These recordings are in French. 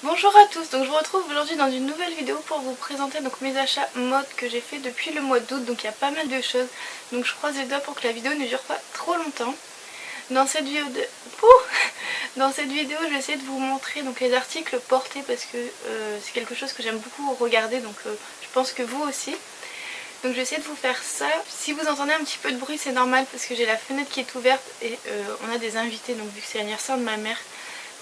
Bonjour à tous, donc je vous retrouve aujourd'hui dans une nouvelle vidéo pour vous présenter donc mes achats mode que j'ai fait depuis le mois d'août. Donc il y a pas mal de choses, donc je croise les doigts pour que la vidéo ne dure pas trop longtemps. Dans cette vidéo je vais essayer de vous montrer donc les articles portés parce que c'est quelque chose que j'aime beaucoup regarder, donc je pense que vous aussi. Donc je vais essayer de vous faire ça. Si vous entendez un petit peu de bruit, c'est normal parce que j'ai la fenêtre qui est ouverte et on a des invités, donc vu que c'est l'anniversaire de ma mère.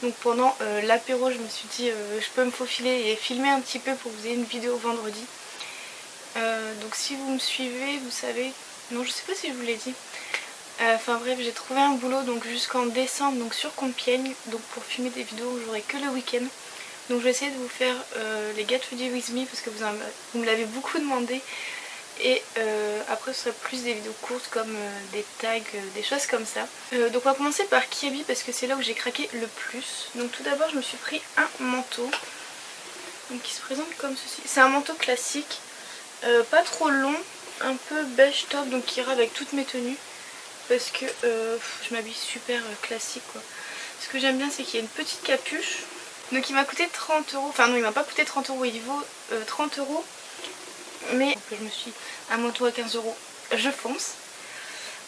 Donc pendant l'apéro, je me suis dit je peux me faufiler et filmer un petit peu pour que vous ayez une vidéo vendredi. Donc si vous me suivez, vous savez... Non, je sais pas si je vous l'ai dit. Enfin bref, j'ai trouvé un boulot donc jusqu'en décembre donc sur Compiègne, donc pour filmer des vidéos où j'aurai que le week-end. Donc je vais essayer de vous faire les Get Ready With Me parce que vous me l'avez beaucoup demandé. Et après ce serait plus des vidéos courtes comme des tags, des choses comme ça. Donc on va commencer par Kiabi parce que c'est là où j'ai craqué le plus. Donc tout d'abord je me suis pris un manteau donc, qui se présente comme ceci. C'est un manteau classique, pas trop long, un peu beige top, donc qui ira avec toutes mes tenues. Parce que je m'habille super classique quoi. Ce que j'aime bien c'est qu'il y a une petite capuche. Donc il m'a coûté 30 €. Enfin non, il m'a pas coûté 30 €, il vaut 30 €. Mais je me suis un manteau à 15 €, je fonce.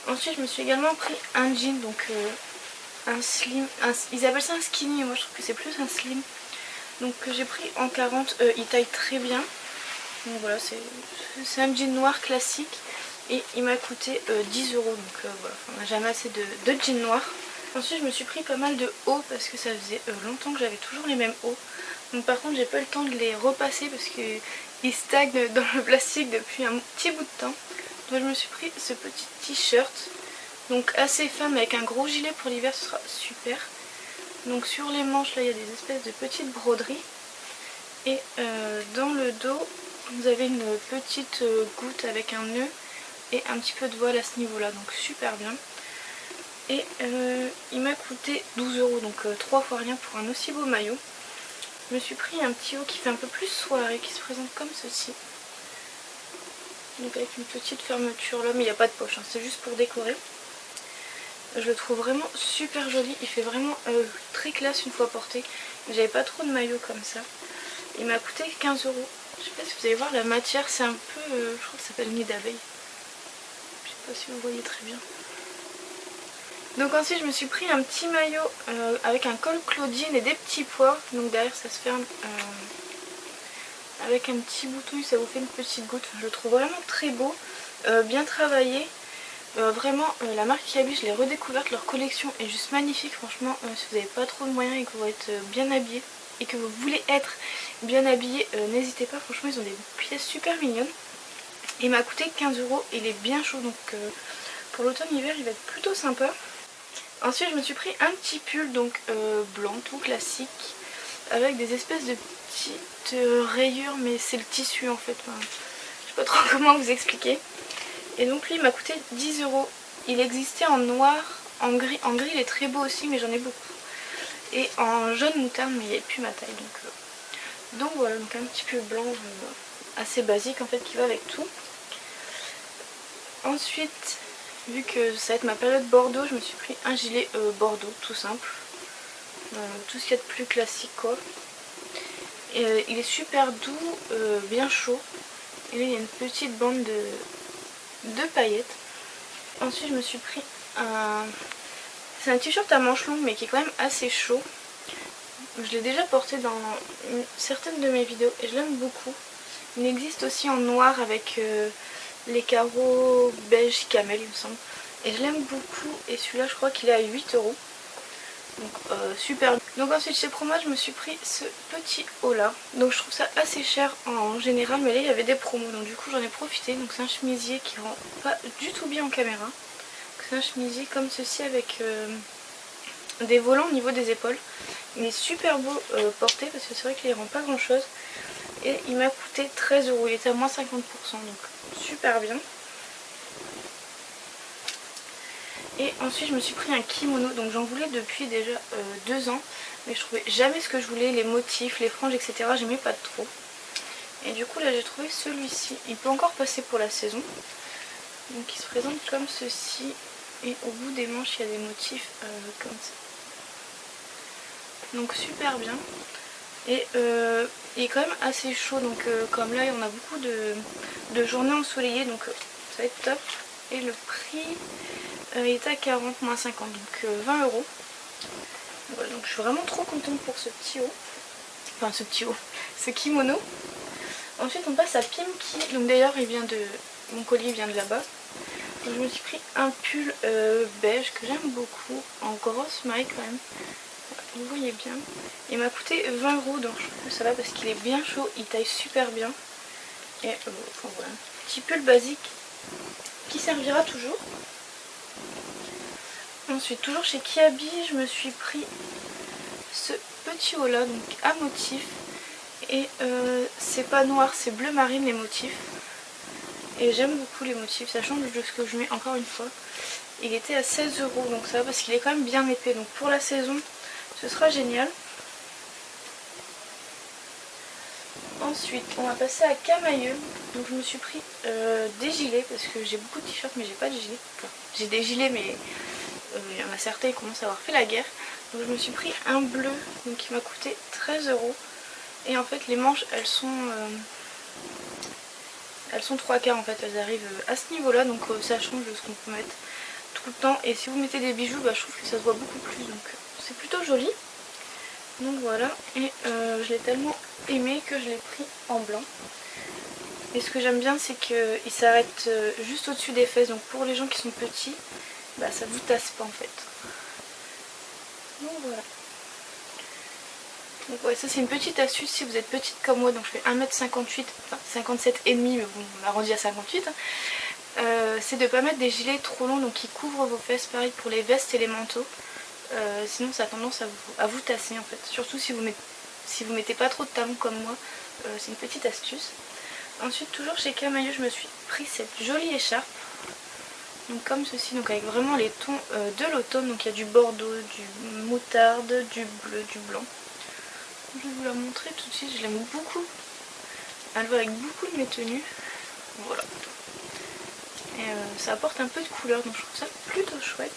Ensuite je me suis également pris un jean, donc un slim, ils appellent ça un skinny mais moi je trouve que c'est plus un slim. Donc que j'ai pris en 40, il taille très bien. Donc voilà, c'est un jean noir classique et il m'a coûté 10 €. Donc voilà, on n'a jamais assez de jean noir. Ensuite je me suis pris pas mal de hauts parce que ça faisait longtemps que j'avais toujours les mêmes hauts. Donc par contre j'ai pas eu le temps de les repasser parce qu'ils stagnent dans le plastique depuis un petit bout de temps. Donc je me suis pris ce petit t-shirt, donc assez femme avec un gros gilet pour l'hiver, ce sera super. Donc sur les manches là il y a des espèces de petites broderies. Et dans le dos vous avez une petite goutte avec un nœud et un petit peu de voile à ce niveau là, donc super bien. Et il m'a coûté 12 €, donc 3 fois rien pour un aussi beau maillot. Je me suis pris un petit haut qui fait un peu plus soirée, qui se présente comme ceci. Donc avec une petite fermeture là, mais il n'y a pas de poche, hein, c'est juste pour décorer. Je le trouve vraiment super joli, il fait vraiment très classe une fois porté. J'avais pas trop de maillots comme ça. Il m'a coûté 15 €. Je sais pas si vous allez voir la matière, c'est un peu, je crois que ça s'appelle nid d'abeille. Je sais pas si vous voyez très bien. Donc ensuite je me suis pris un petit maillot avec un col Claudine et des petits pois. Donc derrière ça se ferme avec un petit bouton, ça vous fait une petite goutte. Je le trouve vraiment très beau, bien travaillé. Vraiment la marque Kiabi, je l'ai redécouverte, leur collection est juste magnifique. Franchement si vous n'avez pas trop de moyens et que vous êtes bien habillé et que vous voulez être bien habillé, n'hésitez pas, franchement ils ont des pièces super mignonnes. Il m'a coûté 15 €, il est bien chaud donc pour l'automne-hiver il va être plutôt sympa. Ensuite je me suis pris un petit pull donc blanc tout classique avec des espèces de petites rayures, mais c'est le tissu en fait, enfin, je sais pas trop comment vous expliquer. Et donc lui il m'a coûté 10 €. Il existait en noir, en gris il est très beau aussi mais j'en ai beaucoup. Et en jaune moutarde mais il n'y avait plus ma taille donc voilà, donc un petit pull blanc assez basique en fait qui va avec tout. Ensuite vu que ça va être ma période Bordeaux, je me suis pris un gilet Bordeaux tout simple. Tout ce qu'il y a de plus classique quoi. Et, il est super doux, bien chaud. Et là il y a une petite bande de paillettes. Ensuite je me suis pris un... C'est un t-shirt à manches longues mais qui est quand même assez chaud. Je l'ai déjà porté dans certaines de mes vidéos et je l'aime beaucoup. Il existe aussi en noir avec les carreaux beige camel il me semble. Et je l'aime beaucoup et celui-là je crois qu'il est à 8 €. Donc super. Donc ensuite chez Proma je me suis pris ce petit haut là. Donc je trouve ça assez cher en général mais là il y avait des promos donc du coup j'en ai profité. Donc c'est un chemisier qui rend pas du tout bien en caméra. C'est un chemisier comme ceci avec des volants au niveau des épaules. Il est super beau porté parce que c'est vrai qu'il ne rend pas grand chose. Et il m'a coûté 13 €, il était à moins 50%, donc super bien. Et ensuite je me suis pris un kimono, donc j'en voulais depuis déjà 2 ans. Mais je trouvais jamais ce que je voulais, les motifs, les franges, etc. J'aimais pas trop. Et du coup là j'ai trouvé celui-ci. Il peut encore passer pour la saison. Donc il se présente comme ceci. Et au bout des manches il y a des motifs comme ça. Donc super bien. Et il est quand même assez chaud, donc comme là on a beaucoup de journées ensoleillées, donc ça va être top. Et le prix est à 40 moins 50, donc 20 €. Voilà, donc je suis vraiment trop contente pour ce petit haut. Enfin ce petit haut, ce kimono. Ensuite on passe à Pimki, donc d'ailleurs mon collier vient de là-bas. Donc je me suis pris un pull beige que j'aime beaucoup, en grosse maille quand même. Vous voyez bien. Il m'a coûté 20 €, donc je trouve que ça va parce qu'il est bien chaud, il taille super bien. Et enfin, voilà. Petit pull basique qui servira toujours. Ensuite, toujours chez Kiabi, je me suis pris ce petit haut là, donc à motif. Et c'est pas noir, c'est bleu marine les motifs. Et j'aime beaucoup les motifs, ça change de ce que je mets encore une fois. Il était à 16 €, donc ça va parce qu'il est quand même bien épais. Donc pour la saison, ce sera génial. Ensuite, on va passer à Camailleux. Donc je me suis pris des gilets parce que j'ai beaucoup de t-shirts mais j'ai pas de gilets. Enfin, j'ai des gilets mais il y en a certains qui commencent à avoir fait la guerre. Donc je me suis pris un bleu donc qui m'a coûté 13 €. Et en fait les manches elles sont 3/4 en fait, elles arrivent à ce niveau là, donc ça change de ce qu'on peut mettre tout le temps. Et si vous mettez des bijoux, je trouve que ça se voit beaucoup plus, donc c'est plutôt joli. Donc voilà, et je l'ai tellement aimé que je l'ai pris en blanc. Et ce que j'aime bien c'est qu'il s'arrête juste au-dessus des fesses, donc pour les gens qui sont petits, ça vous tasse pas en fait. Donc voilà. Donc ouais, ça c'est une petite astuce si vous êtes petite comme moi, donc je fais 1m58, enfin 57,5 mais bon on arrondit à 58. C'est de ne pas mettre des gilets trop longs donc qui couvrent vos fesses, pareil pour les vestes et les manteaux. Sinon ça a tendance à vous tasser en fait, surtout si vous mettez pas trop de talons comme moi, c'est une petite astuce. Ensuite toujours chez Camailleux je me suis pris cette jolie écharpe, donc comme ceci, donc avec vraiment les tons de l'automne, donc il y a du bordeaux, du moutarde, du bleu, du blanc. Je vais vous la montrer tout de suite, je l'aime beaucoup, elle va avec beaucoup de mes tenues, voilà. Et ça apporte un peu de couleur, donc je trouve ça plutôt chouette.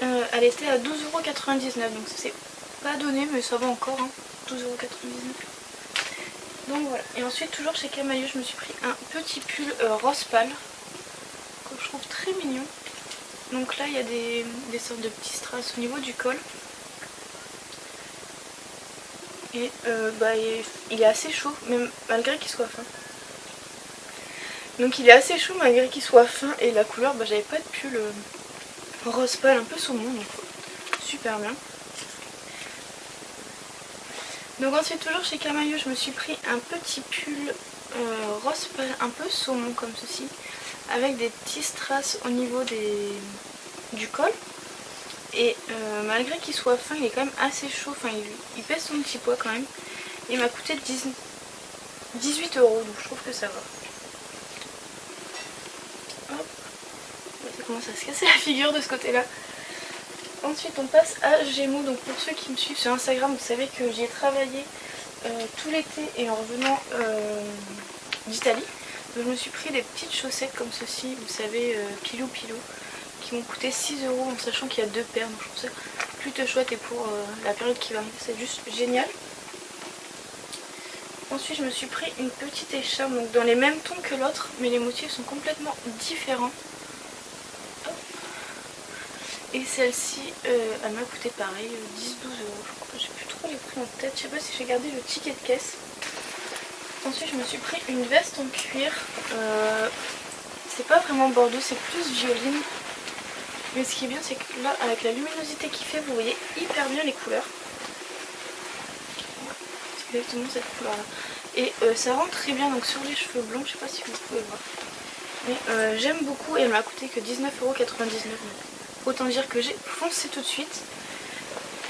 Elle était à 12,99 €, donc c'est pas donné mais ça va encore, hein, 12,99 €. Donc voilà, et ensuite toujours chez Camailleux je me suis pris un petit pull rose pâle que je trouve très mignon. Donc là il y a des sortes de petits strass au niveau du col. Et il est assez chaud, même malgré qu'il soit fin. Donc il est assez chaud malgré qu'il soit fin, et la couleur, j'avais pas de pull rose pâle un peu saumon, donc super bien. Donc ensuite toujours chez Camailleux je me suis pris un petit pull rose pâle un peu saumon comme ceci, avec des petits strass au niveau du col. Et malgré qu'il soit fin, il est quand même assez chaud, enfin il pèse son petit poids quand même. Il m'a coûté 18 €, donc je trouve que ça va. Hop. Ça commence à se casser la figure de ce côté là. Ensuite on passe à Gémeaux, donc pour ceux qui me suivent sur Instagram vous savez que j'y ai travaillé tout l'été et en revenant d'Italie. Donc je me suis pris des petites chaussettes comme ceci, vous savez, pilou pilou, qui m'ont coûté 6 € en sachant qu'il y a deux paires, donc je trouve ça plutôt chouette, et pour la période qui va arriver c'est juste génial. Ensuite je me suis pris une petite écharpe, donc dans les mêmes tons que l'autre mais les motifs sont complètement différents. Hop. Et celle-ci elle m'a coûté pareil 10-12 €, je crois, j'ai plus trop les prix en tête, je sais pas si j'ai gardé le ticket de caisse. Ensuite je me suis pris une veste en cuir, c'est pas vraiment bordeaux, c'est plus violine. Mais ce qui est bien c'est que là avec la luminosité qu'il fait vous voyez hyper bien les couleurs. C'est exactement cette couleur là. Et ça rentre très bien donc sur les cheveux blonds, je sais pas si vous pouvez voir. Mais j'aime beaucoup et elle m'a coûté que 19,99 €. Autant dire que j'ai foncé tout de suite.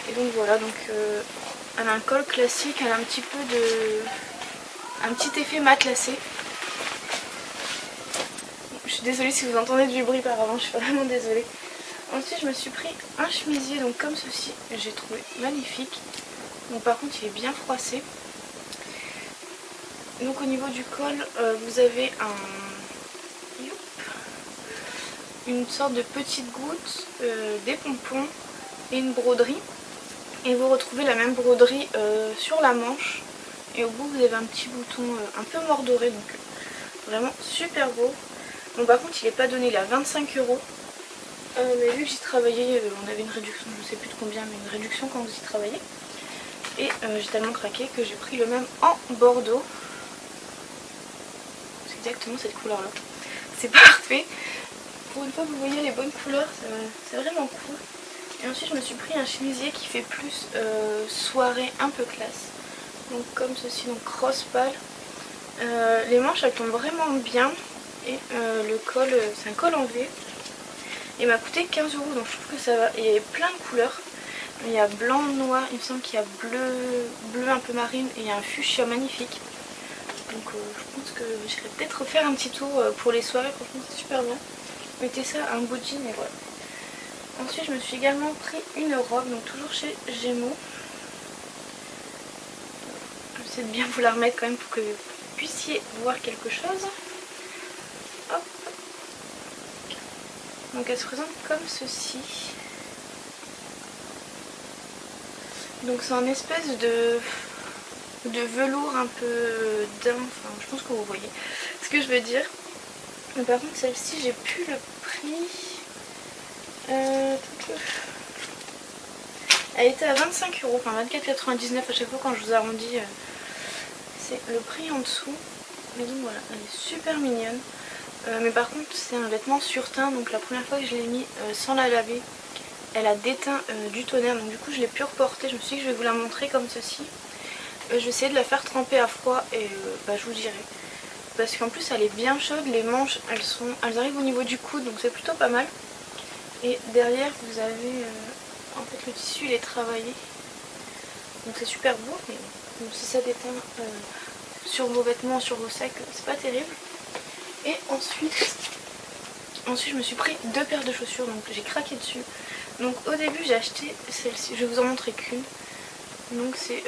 Et donc voilà, donc elle a un col classique, elle a un petit peu un petit effet matelassé. Je suis désolée si vous entendez du bruit par avant, je suis vraiment désolée. Ensuite je me suis pris un chemisier donc comme ceci, j'ai trouvé magnifique. Donc par contre il est bien froissé. Donc au niveau du col vous avez une sorte de petite goutte, des pompons et une broderie. Et vous retrouvez la même broderie sur la manche. Et au bout vous avez un petit bouton un peu mordoré, donc vraiment super beau. Bon par contre il n'est pas donné, il est à 25 €. Mais vu que j'y travaillais, on avait une réduction, je sais plus de combien, mais une réduction quand vous y travaillez. Et j'ai tellement craqué que j'ai pris le même en bordeaux. C'est exactement cette couleur là. C'est parfait. Pour une fois vous voyez les bonnes couleurs, c'est vraiment cool. Et ensuite je me suis pris un chemisier qui fait plus soirée un peu classe. Donc comme ceci, donc rose pâle. Les manches elles tombent vraiment bien. Et le col, c'est un col en V. Il m'a coûté 15 €, donc je trouve que ça va. Et il y a plein de couleurs. Il y a blanc, noir, il me semble qu'il y a bleu un peu marine et il y a un fuchsia magnifique. Donc je pense que j'irai peut-être refaire un petit tour pour les soirées, franchement c'est super bien. Mettez ça à un beau jean et voilà. Ensuite je me suis également pris une robe, donc toujours chez Gémeaux. J'essaie de bien vous la remettre quand même pour que vous puissiez voir quelque chose. Hop. Donc elle se présente comme ceci. Donc c'est un espèce de velours un peu daim, enfin je pense que vous voyez ce que je veux dire. Mais par contre celle-ci j'ai plus le prix. Elle était à 25 €, enfin 24,99 à chaque fois quand je vous arrondis. C'est le prix en dessous. Mais donc voilà, elle est super mignonne. Mais par contre c'est un vêtement sur teint, donc la première fois que je l'ai mis sans la laver, elle a déteint du tonnerre, donc du coup je l'ai pu reporter. Je me suis dit que je vais vous la montrer comme ceci. Je vais essayer de la faire tremper à froid et je vous dirai. Parce qu'en plus elle est bien chaude, les manches elles arrivent au niveau du coude, donc c'est plutôt pas mal. Et derrière vous avez, en fait le tissu il est travaillé. Donc c'est super beau, mais bon, si ça déteint sur vos vêtements, sur vos sacs, c'est pas terrible. Et ensuite je me suis pris 2 paires de chaussures, donc j'ai craqué dessus. Donc au début j'ai acheté celle-ci, je vais vous en montrer qu'une. Donc c'est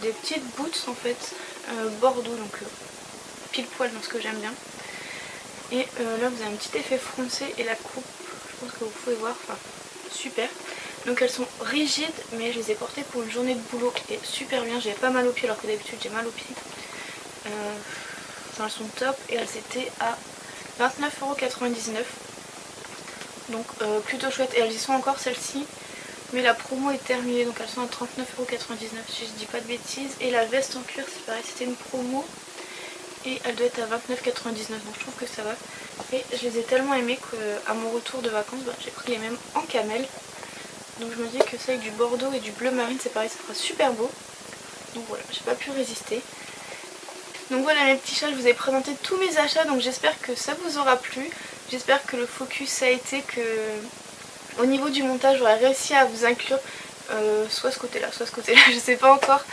des petites boots en fait, bordeaux, donc pile poil dans ce que j'aime bien. Et là vous avez un petit effet froncé et la coupe, je pense que vous pouvez voir, enfin super. Donc elles sont rigides mais je les ai portées pour une journée de boulot et super bien, j'avais pas mal aux pieds alors que d'habitude j'ai mal aux pieds. Elles sont top et elles étaient à 29,99 €. Donc plutôt chouette et elles y sont encore celles-ci. Mais la promo est terminée, donc elles sont à 39,99 € si je dis pas de bêtises. Et la veste en cuir c'est pareil, c'était une promo. Et elle doit être à 29,99 €, donc je trouve que ça va. Et je les ai tellement aimées qu'à mon retour de vacances, j'ai pris les mêmes en camel. Donc je me dis que ça avec du bordeaux et du bleu marine c'est pareil, ça fera super beau. Donc voilà, j'ai pas pu résister. Donc voilà mes petits chats, je vous ai présenté tous mes achats, donc j'espère que ça vous aura plu. J'espère que le focus a été que au niveau du montage j'aurais réussi à vous inclure soit ce côté là, soit ce côté là, je sais pas encore,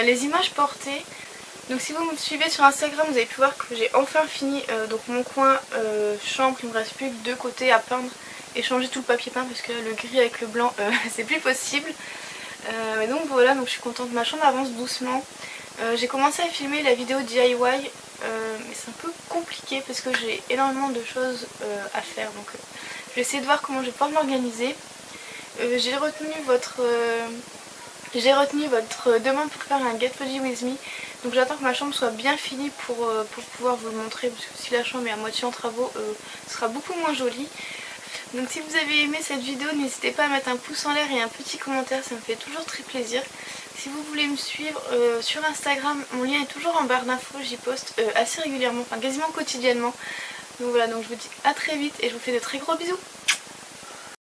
les images portées. Donc si vous me suivez sur Instagram vous avez pu voir que j'ai enfin fini donc mon coin chambre, il me reste plus que 2 côtés à peindre et changer tout le papier peint parce que le gris avec le blanc c'est plus possible. Et donc voilà, donc je suis contente, ma chambre avance doucement. J'ai commencé à filmer la vidéo DIY mais c'est un peu compliqué parce que j'ai énormément de choses à faire, donc je vais essayer de voir comment je vais pouvoir m'organiser. J'ai retenu votre demande pour faire un Get Ready With Me, donc j'attends que ma chambre soit bien finie pour pouvoir vous le montrer, parce que si la chambre est à moitié en travaux ce sera beaucoup moins joli. Donc si vous avez aimé cette vidéo, n'hésitez pas à mettre un pouce en l'air et un petit commentaire, ça me fait toujours très plaisir. Si vous voulez me suivre sur Instagram, mon lien est toujours en barre d'infos, j'y poste assez régulièrement, enfin quasiment quotidiennement. Donc voilà, donc je vous dis à très vite et je vous fais de très gros bisous.